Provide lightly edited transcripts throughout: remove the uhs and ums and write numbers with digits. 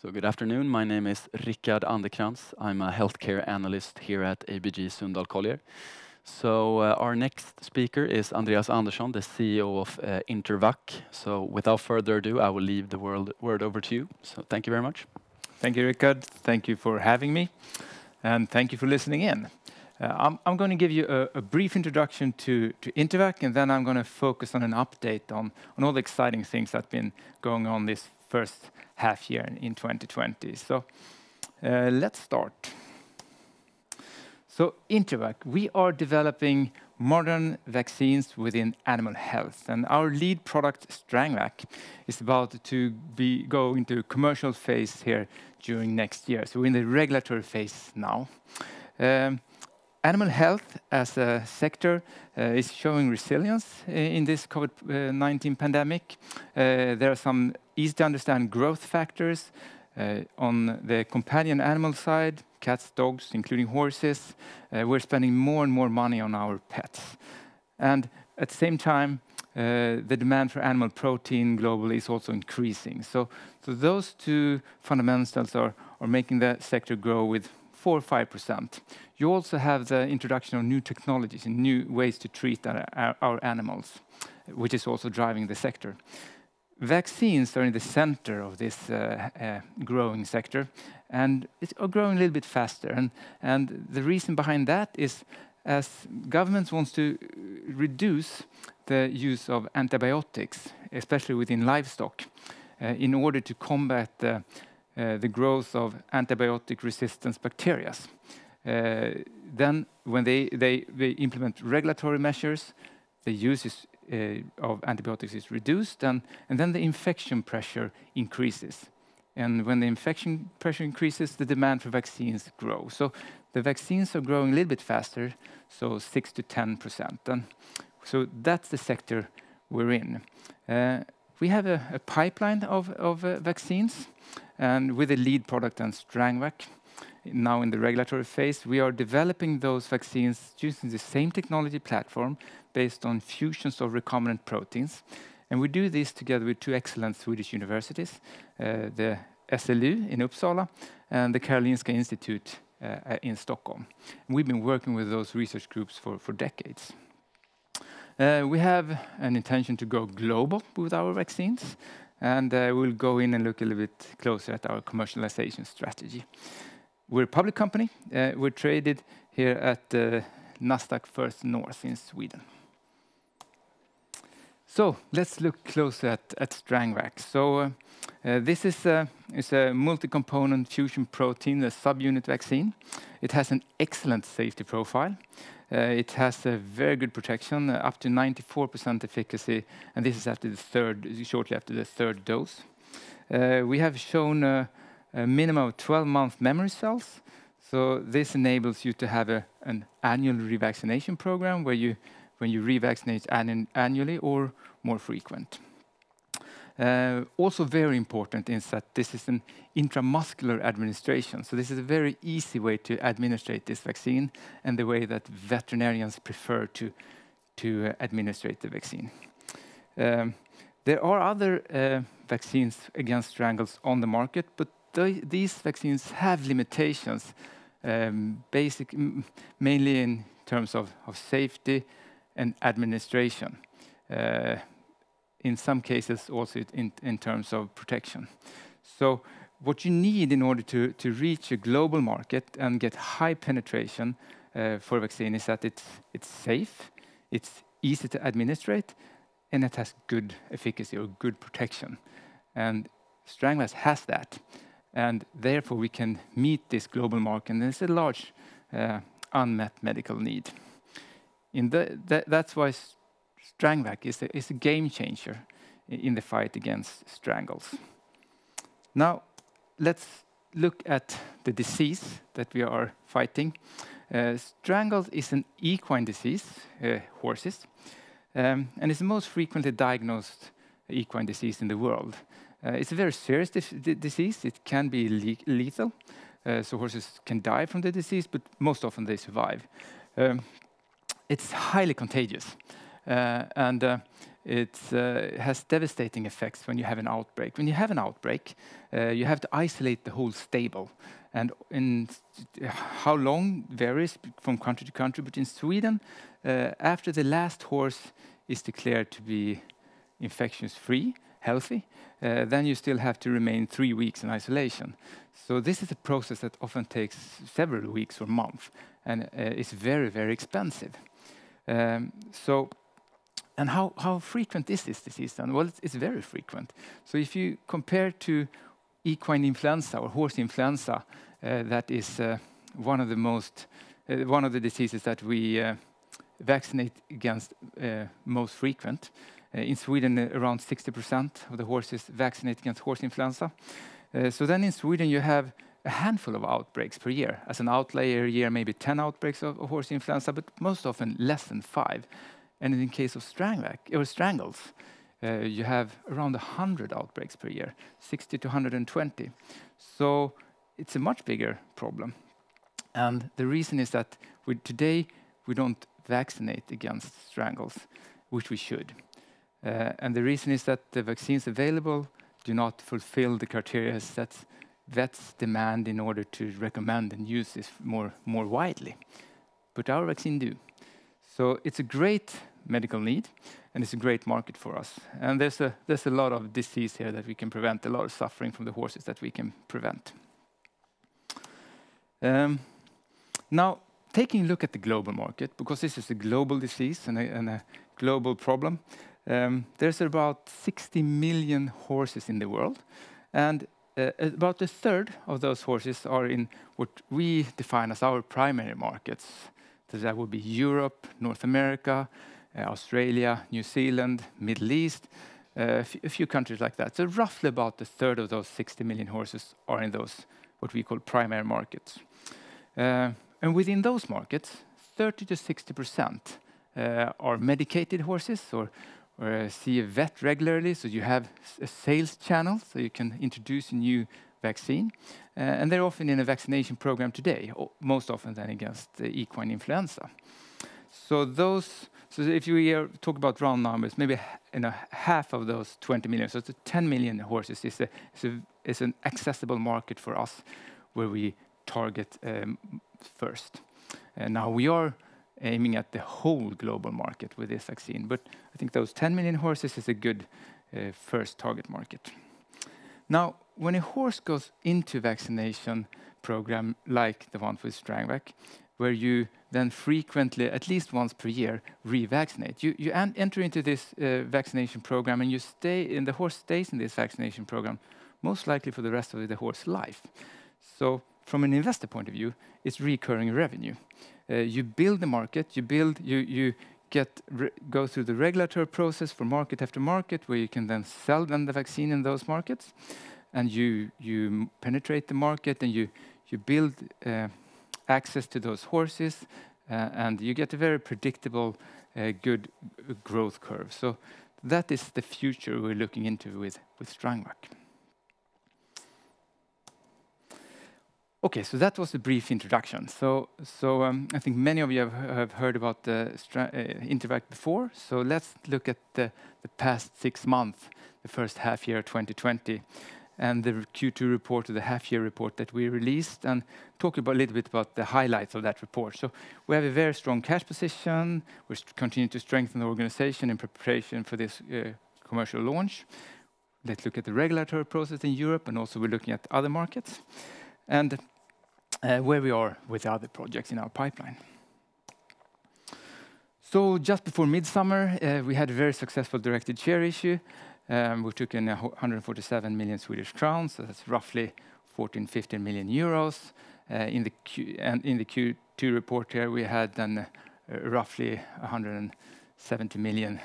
So good afternoon. My name is Rickard Anderkrans. I'm a healthcare analyst here at ABG Sundal Collier. So our next speaker is Andreas Anderson, the CEO of Intervacc. So without further ado, I will leave the word over to you. So thank you very much. Thank you, Rickard. Thank you for having me, and thank you for listening in. I'm going to give you a brief introduction to Intervacc, and then I'm going to focus on an update on all the exciting things that have been going on this first half year in 2020. So let's start. So Intervacc, we are developing modern vaccines within animal health, and our lead product, Strangvac, is about to go into commercial phase here during next year. So we're in the regulatory phase now. Animal health as a sector is showing resilience in this COVID-19 pandemic. There are some easy to understand growth factors on the companion animal side, cats, dogs, including horses. We're spending more and more money on our pets. And at the same time, the demand for animal protein globally is also increasing. So those two fundamentals are making the sector grow with 4 or 5%. You also have the introduction of new technologies and new ways to treat our animals, which is also driving the sector. Vaccines are in the center of this growing sector, and it's growing a little bit faster. And the reason behind that is as governments want to reduce the use of antibiotics, especially within livestock, in order to combat the growth of antibiotic resistance bacteria. Then when they implement regulatory measures, the use of antibiotics is reduced, and then the infection pressure increases. And when the infection pressure increases, the demand for vaccines grows. So the vaccines are growing a little bit faster, so 6 to 10%. And so that's the sector we're in. We have a pipeline of vaccines, and with the lead product and Strangvac, now in the regulatory phase, we are developing those vaccines using the same technology platform based on fusions of recombinant proteins. And we do this together with 2 excellent Swedish universities, the SLU in Uppsala and the Karolinska Institute in Stockholm. And we've been working with those research groups for decades. We have an intention to go global with our vaccines, and we'll go in and look a little bit closer at our commercialization strategy. We're a public company. We're traded here at Nasdaq First North in Sweden. So let's look closer at Strangvac. So this is a multi-component fusion protein, a subunit vaccine. It has an excellent safety profile. It has a very good protection, up to 94% efficacy, and this is after shortly after the 3rd dose. We have shown a minimum of 12-month memory cells. So this enables you to have an annual revaccination program when you revaccinate annually or more frequent. Also very important is that this is an intramuscular administration. So this is a very easy way to administrate this vaccine and the way that veterinarians prefer to administrate the vaccine. There are other vaccines against strangles on the market, but these vaccines have limitations, mainly in terms of safety and administration. In some cases also in terms of protection. So what you need in order to reach a global market and get high penetration for a vaccine is that it's safe, it's easy to administrate, and it has good efficacy or good protection. And Strangvac has that. And therefore we can meet this global market, and there's a large unmet medical need. That's why Strangvac is a game changer in the fight against strangles. Now, let's look at the disease that we are fighting. Strangles is an equine disease, horses, and it's the most frequently diagnosed equine disease in the world. It's a very serious disease. It can be lethal, so horses can die from the disease, but most often they survive. It's highly contagious. And it has devastating effects when you have an outbreak. When you have an outbreak, you have to isolate the whole stable. And how long varies from country to country, but in Sweden, after the last horse is declared to be infection-free, healthy, then you still have to remain 3 weeks in isolation. So this is a process that often takes several weeks or months, and is very, very expensive. And how frequent is this disease then? Well, it's very frequent. So if you compare to equine influenza or horse influenza, that is one of the diseases that we vaccinate against most frequent. In Sweden, around 60% of the horses vaccinate against horse influenza. So then in Sweden, you have a handful of outbreaks per year. As an outlier year, maybe 10 outbreaks of horse influenza, but most often less than 5. And in case of strangles, you have around 100 outbreaks per year, 60 to 120. So it's a much bigger problem. And the reason is that today we don't vaccinate against strangles, which we should. And the reason is that the vaccines available do not fulfill the criteria that vets demand in order to recommend and use this more widely. But our vaccine do. So it's a great medical need, and it's a great market for us. And there's a lot of disease here that we can prevent, a lot of suffering from the horses that we can prevent. Now, taking a look at the global market, because this is a global disease and a global problem, there's about 60 million horses in the world, and about a third of those horses are in what we define as our primary markets. So that would be Europe, North America, Australia, New Zealand, Middle East, a few countries like that. So roughly about a third of those 60 million horses are in those, what we call primary markets. And within those markets, 30 to 60% are medicated horses or see a vet regularly, so you have a sales channel, so you can introduce a new vaccine. And they're often in a vaccination program today, most often then against equine influenza. So if you talk about round numbers, maybe half of those 20 million, so it's 10 million horses is an accessible market for us where we target first. And now we are aiming at the whole global market with this vaccine, but I think those 10 million horses is a good first target market. Now, when a horse goes into vaccination program like the one with Strangvac, where you then frequently, at least once per year, revaccinate. You enter into this vaccination program, and the horse stays in this vaccination program, most likely for the rest of the horse's life. So from an investor point of view, it's recurring revenue. You build the market, you go through the regulatory process for market after market, where you can then sell them the vaccine in those markets, and you penetrate the market, and you build access to those horses, and you get a very predictable, good growth curve. So that is the future we're looking into with Strangvac. Okay, so that was a brief introduction. So I think many of you have heard about the Intervacc before. So let's look at the past 6 months, the first half year 2020, and the Q2 report, or the half-year report that we released, and talk a little bit about the highlights of that report. So we have a very strong cash position. We're continuing to strengthen the organization in preparation for this commercial launch. Let's look at the regulatory process in Europe, and also we're looking at other markets, and where we are with the other projects in our pipeline. So just before midsummer, we had a very successful directed share issue. We took in 147 million Swedish crowns, so that's roughly 14-15 million euros. In the Q2 report here, we had then roughly 170 million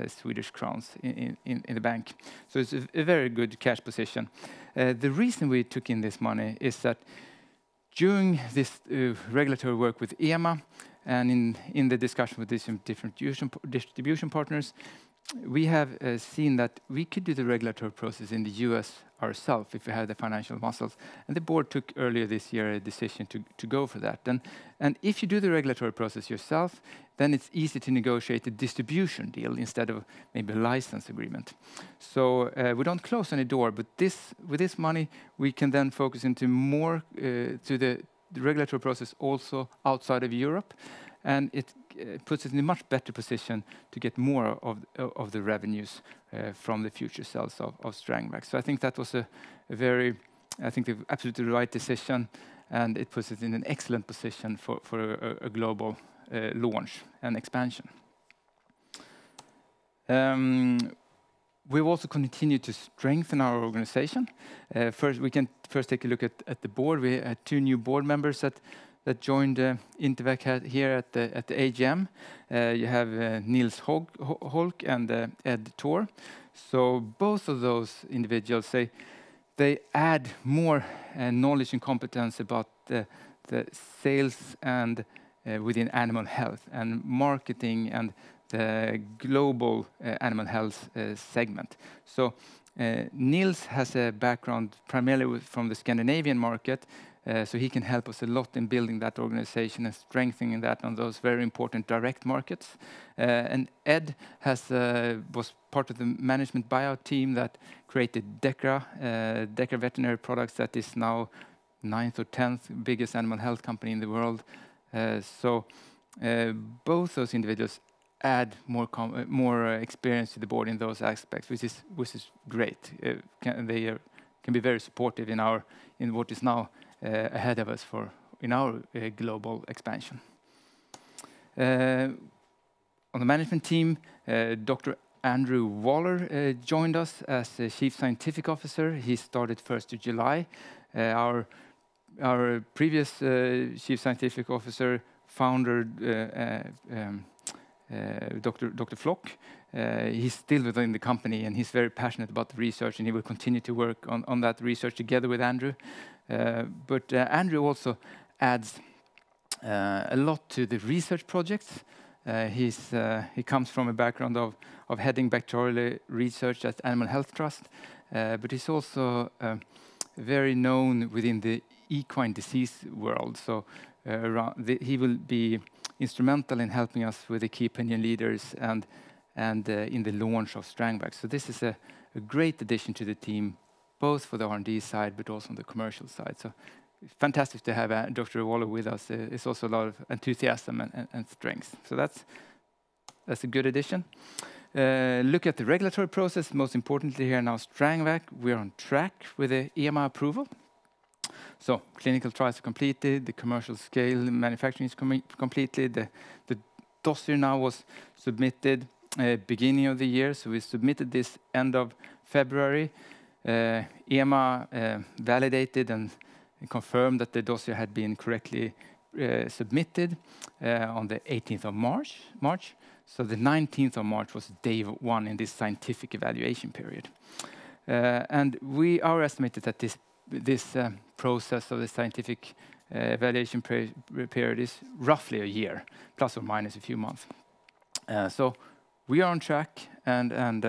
Swedish crowns in the bank. So it's a very good cash position. The reason we took in this money is that during this regulatory work with EMA and in the discussion with different distribution partners, we have seen that we could do the regulatory process in the US ourselves if we had the financial muscles. And the board took earlier this year a decision to go for that. And if you do the regulatory process yourself, then it's easy to negotiate a distribution deal instead of maybe a license agreement. So we don't close any door, but with this money, we can then focus into more to the regulatory process also outside of Europe. And it puts us in a much better position to get more of the revenues from the future sales of Strangvac. So I think that was a very, I think, the absolutely right decision, and it puts us in an excellent position for a global launch and expansion. We've also continued to strengthen our organization. We can first take a look at the board. We had 2 new board members that joined Intervec here at the AGM. You have Nils Holk and Ed Thor. So both of those individuals, they add more knowledge and competence about the sales and within animal health and marketing and the global animal health segment. So Nils has a background primarily from the Scandinavian market, so he can help us a lot in building that organization and strengthening that on those very important direct markets. And Ed was part of the management buyout team that created Detta Veterinary Products, that is now 9th or 10th biggest animal health company in the world. So both those individuals add more experience to the board in those aspects, which is great. They can be very supportive in what is now ahead of us in our global expansion. On the management team, Dr. Andrew Waller joined us as Chief Scientific Officer. He started 1st of July. Our previous Chief Scientific Officer, founder, Dr. Flock, he's still within the company, and he's very passionate about the research, and he will continue to work on that research together with Andrew. But Andrew also adds a lot to the research projects. He comes from a background of heading bacterial research at Animal Health Trust, but he's also very known within the equine disease world. So he will be instrumental in helping us with the key opinion leaders and in the launch of Strangvac. So this is a great addition to the team, both for the R&D side, but also on the commercial side. So fantastic to have Dr. Waller with us. It's also a lot of enthusiasm and strength. So that's a good addition. Look at the regulatory process. Most importantly here now, Strangvac, we're on track with the EMA approval. So clinical trials are completed, the commercial scale manufacturing is completed, the dossier now was submitted beginning of the year, so we submitted this end of February. EMA validated and confirmed that the dossier had been correctly submitted on the 18th of March. So the 19th of March was day 1 in this scientific evaluation period. And our estimate is that this process of the scientific evaluation period is roughly a year, plus or minus a few months. So we are on track, and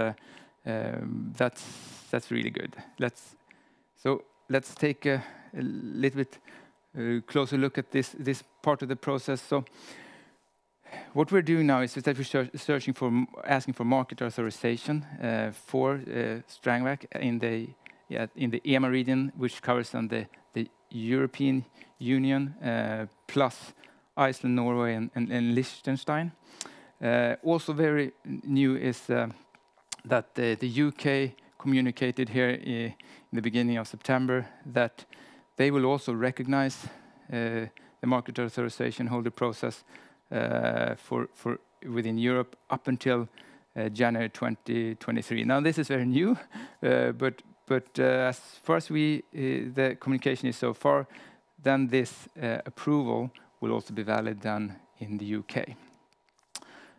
that's really good. Let's take a little bit closer look at this part of the process. So what we're doing now is that we're asking for market authorization for Strangvac in the EMA region, which covers the European Union, plus Iceland, Norway, and Liechtenstein. Also very new is that the UK communicated here in the beginning of September that they will also recognize the market authorization holder process for within Europe up until January 2023. Now this is very new, but as far as the communication is so far, then this approval will also be valid then in the UK.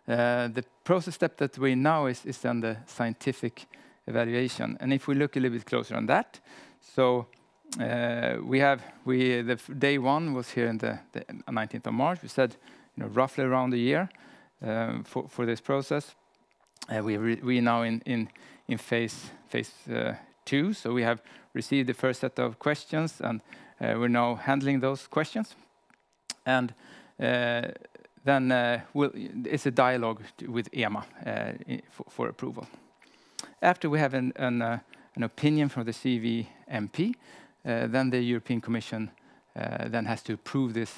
The process step that we're in now is then the scientific evaluation. And if we look a little bit closer on that, so the day 1 was here in the 19th of March. We said roughly around a year for this process. We are now in phase 2, so we have received the first set of questions, and we're now handling those questions. And then it's a dialogue with EMA for approval. After we have an opinion from the CVMP, then the European Commission then has to approve this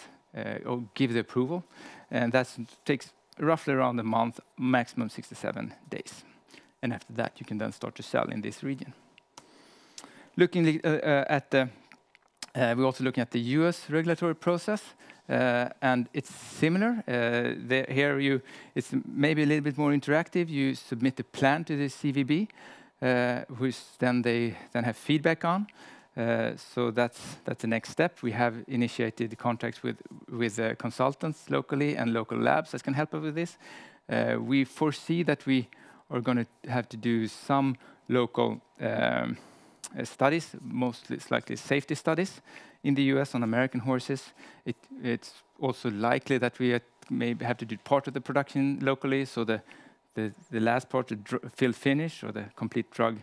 or give the approval, and that takes roughly around a month, maximum 67 days. And after that, you can then start to sell in this region. Looking at the, we're also looking at the US regulatory process, and it's similar. Here it's maybe a little bit more interactive. You submit a plan to the CVB, which then they have feedback on. So that's the next step. We have initiated contacts with consultants locally and local labs that can help us with this. We foresee that we are going to have to do some local studies, mostly likely safety studies in the US on American horses. It's also likely that we maybe have to do part of the production locally, so the last part, the fill finish or the complete drug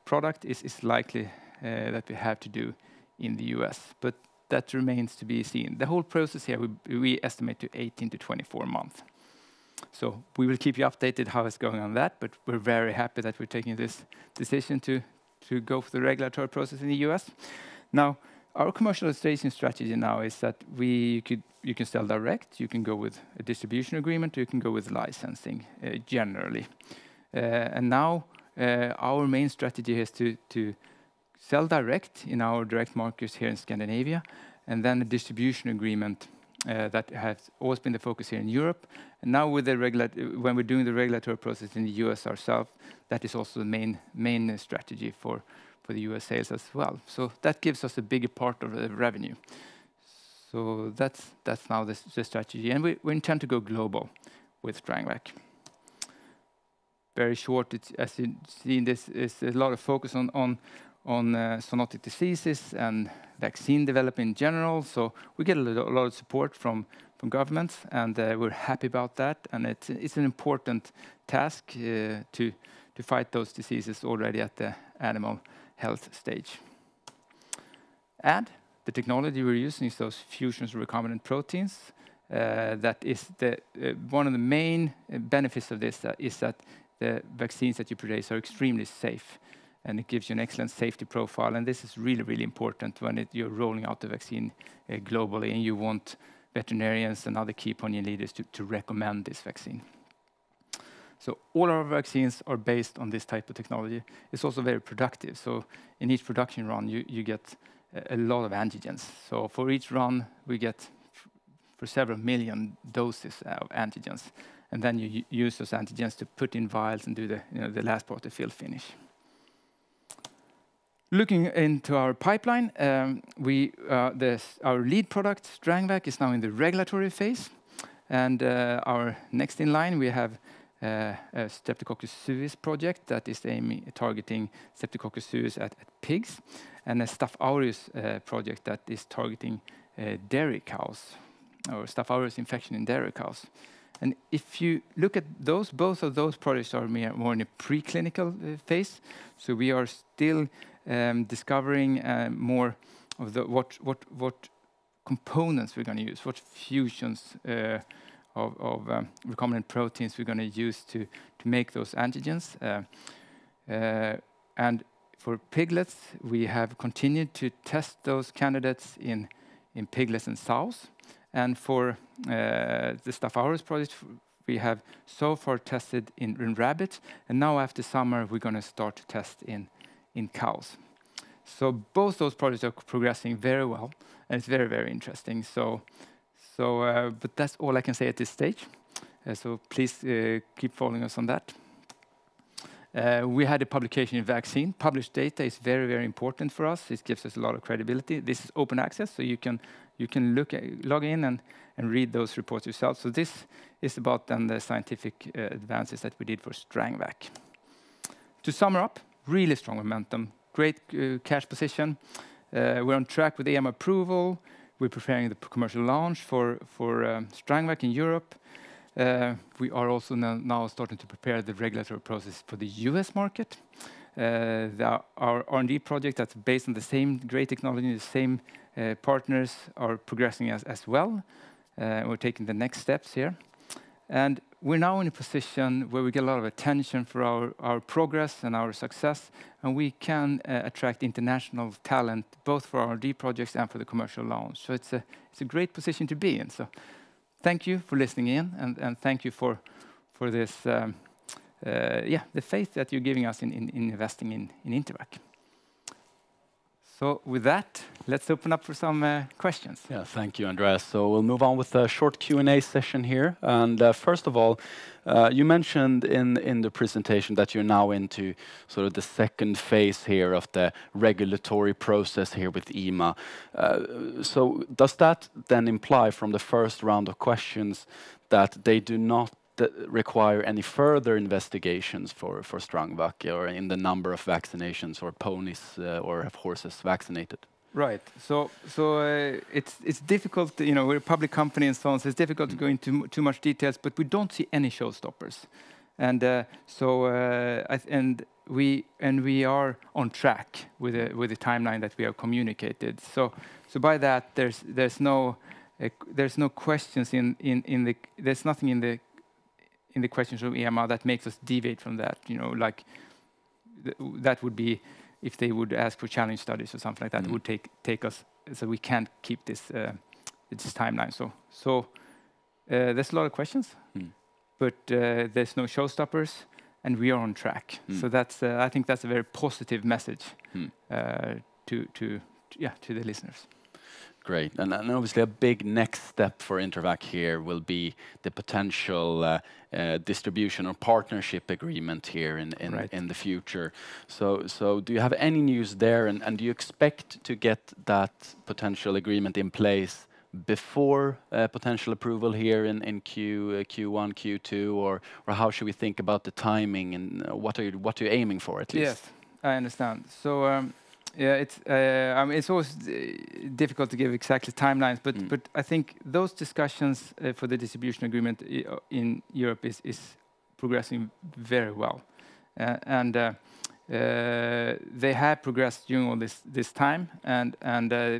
product is likely that we have to do in the US, but that remains to be seen. The whole process here we estimate to 18 to 24 months. So we will keep you updated how it's going on that, but we're very happy that we're taking this decision to go for the regulatory process in the US. Now, our commercialization strategy now is that you can sell direct, you can go with a distribution agreement, or you can go with licensing generally. And now our main strategy is to sell direct in our direct markets here in Scandinavia, and then a distribution agreement that has always been the focus here in Europe. And now with the when we're doing the regulatory process in the US ourselves, that is also the main strategy for the US sales as well. So that gives us a bigger part of the revenue. So that's now the strategy, and we intend to go global with Strangvac. Very short, as you see, this is a lot of focus on zoonotic diseases and vaccine development in general. So we get a lot of support from governments, and we're happy about that. And it's an important task to fight those diseases already at the animal health stage. And the technology we're using is those fusions of recombinant proteins. That is one of the main benefits of this is that the vaccines that you produce are extremely safe, and it gives you an excellent safety profile. And this is really, really important when you're rolling out the vaccine globally, and you want veterinarians and other key opinion leaders to recommend this vaccine. So all our vaccines are based on this type of technology. It's also very productive. So in each production run, you get a lot of antigens. So for each run, we get for several million doses of antigens. And then you use those antigens to put in vials and do the last part, the fill finish. Looking into our pipeline, our lead product, Strangvac, is now in the regulatory phase. And our next in line, we have a Streptococcus suis project that is targeting Streptococcus suis at pigs, and a Staph aureus project that is targeting dairy cows, or Staph aureus infection in dairy cows. And if you look at those, both of those projects are more in a preclinical phase. So we are still discovering more of what components we're going to use, what fusions of recombinant proteins we're going to use to make those antigens. And for piglets, we have continued to test those candidates in piglets and sows. And for the Staph aureus project, we have so far tested in rabbits, and now after summer, we're going to start to test in cows. So both those projects are progressing very well, and it's very, very interesting. But that's all I can say at this stage. So please keep following us on that. We had a publication in Vaccine. Published data is very, very important for us. It gives us a lot of credibility. This is open access, so you can log in and read those reports yourself. So this is about then the scientific advances that we did for Strangvac. To sum up, really strong momentum, great cash position. We're on track with EMA approval. We're preparing the commercial launch for Strangvac in Europe. We are also now starting to prepare the regulatory process for the US market. Our R&D project that's based on the same great technology, the same partners are progressing as well. We're taking the next steps here. And we're now in a position where we get a lot of attention for our progress and our success, and we can attract international talent, both for our R&D projects and for the commercial launch. So it's a great position to be in. So thank you for listening in, and thank you for this, the faith that you're giving us in investing in Intervacc. So with that, let's open up for some questions. Yeah, thank you, Andreas. So we'll move on with a short Q&A session here. And first of all, you mentioned in the presentation that you're now into sort of the second phase here of the regulatory process here with EMA. So does that then imply from the first round of questions that they do not require any further investigations for Strangvac, or in the number of vaccinations or ponies or horses vaccinated? Right. So it's difficult. You know, we're a public company and so on. So it's difficult to go into too much details. But we don't see any showstoppers, and we are on track with the timeline that we have communicated. So by that, there's no questions there's nothing in the questions from EMA that makes us deviate from that. You know, like that would be if they would ask for challenge studies or something like that. It would take us, so we can't keep this timeline. So there's a lot of questions, but there's no showstoppers, and we are on track. So that's I think that's a very positive message to the listeners. Great, and obviously a big next step for Intervacc here will be the potential distribution or partnership agreement here in the future. So do you have any news there, and do you expect to get that potential agreement in place before potential approval here in Q1, Q2, or how should we think about the timing, and what are you aiming for at least? Yes, I understand. So. Yeah, it's always difficult to give exactly timelines, but I think those discussions for the distribution agreement in Europe is progressing very well, and they have progressed during all this time, and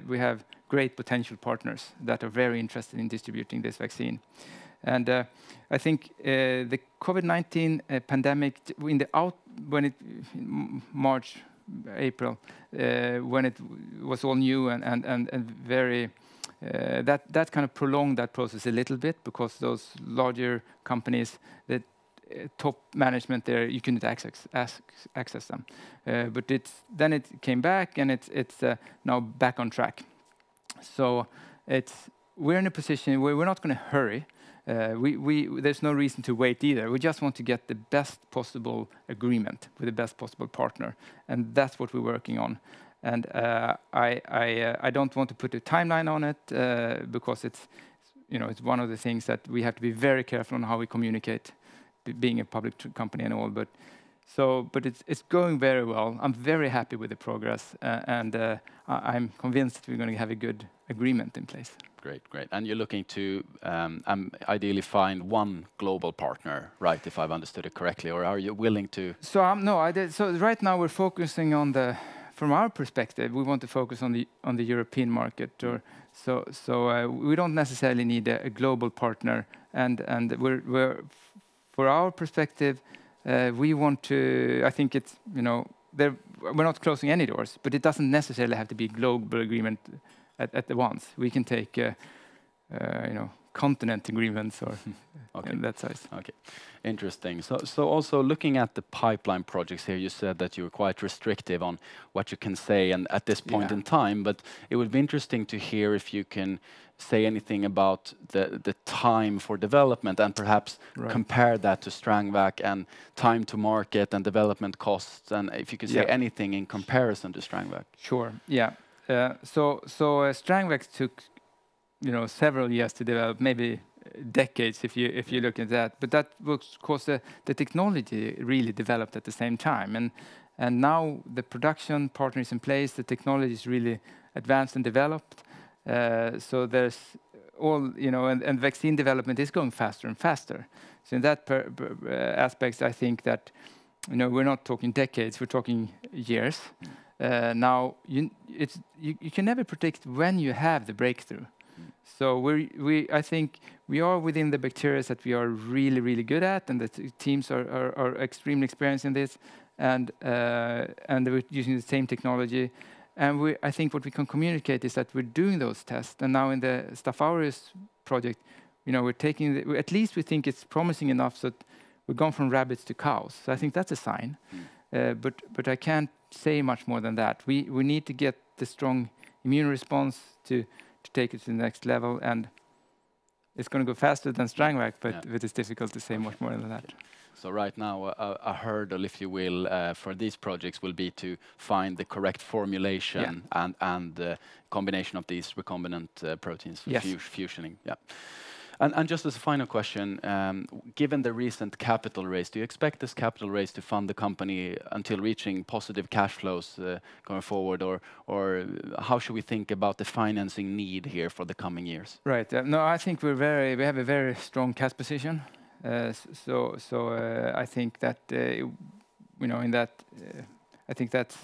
we have great potential partners that are very interested in distributing this vaccine. And I think the COVID-19 pandemic March, April, when it was all new and very that kind of prolonged that process a little bit, because those larger companies, the top management there, you couldn't access them. But then it came back, and it's now back on track. So we're in a position where we're not going to hurry. There's no reason to wait either. We just want to get the best possible agreement with the best possible partner, and that's what we're working on. And I don't want to put a timeline on it because it's one of the things that we have to be very careful on how we communicate, being a public company and all. But it's going very well. I'm very happy with the progress, and I'm convinced that we're going to have a good agreement in place. Great. And you're looking to ideally find one global partner, right? If I've understood it correctly, or are you willing to? So So right now we're focusing on from our perspective, we want to focus on the European market. So we don't necessarily need a global partner, and we're for our perspective, we want to. I think it's we're not closing any doors, but it doesn't necessarily have to be a global agreement at the once. We can take continent agreements or that size. Okay, interesting. So also looking at the pipeline projects here, you said that you were quite restrictive on what you can say and at this point in time, but it would be interesting to hear if you can say anything about the time for development, and perhaps compare that to Strangvac and time to market and development costs, and if you could say anything in comparison to Strangvac. Sure, yeah. So Strangvac took several years to develop, maybe decades if you look at that. But that was because the technology really developed at the same time, and now the production partner is in place. The technology is really advanced and developed. So there's and vaccine development is going faster and faster. So in that aspects, I think that we're not talking decades, we're talking years. Now you can never predict when you have the breakthrough. So I think we are within the bacteria that we are really, really good at, and the teams are extremely experienced in this, and we're using the same technology. And I think what we can communicate is that we're doing those tests. And now in the Staph aureus project, we're taking, at least we think it's promising enough that we've gone from rabbits to cows. So I think that's a sign. But I can't say much more than that. We need to get the strong immune response to take it to the next level. And it's going to go faster than Strangvac, but it's difficult to say much more than that. So right now, a hurdle, if you will, for these projects will be to find the correct formulation and the combination of these recombinant proteins fusioning. Yeah. And just as a final question, given the recent capital raise, do you expect this capital raise to fund the company until reaching positive cash flows going forward, or how should we think about the financing need here for the coming years? Right. No, I think we have a very strong cash position. So I think that I think that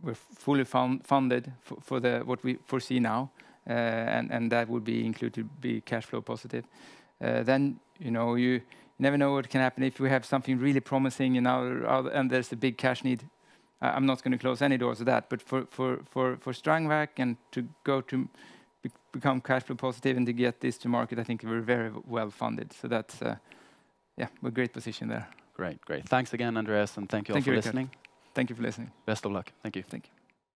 we're fully funded for what we foresee now, and that would be included be cash flow positive. Then you never know what can happen if we have something really promising and there's a big cash need. I'm not going to close any doors of that, but for Strangvac and to go to become cash flow positive and to get this to market, I think we're very well funded. So that's, we're in a great position there. Great. Thanks again, Andreas, and thank you all for listening. Thank you for listening. Best of luck. Thank you. Thank you.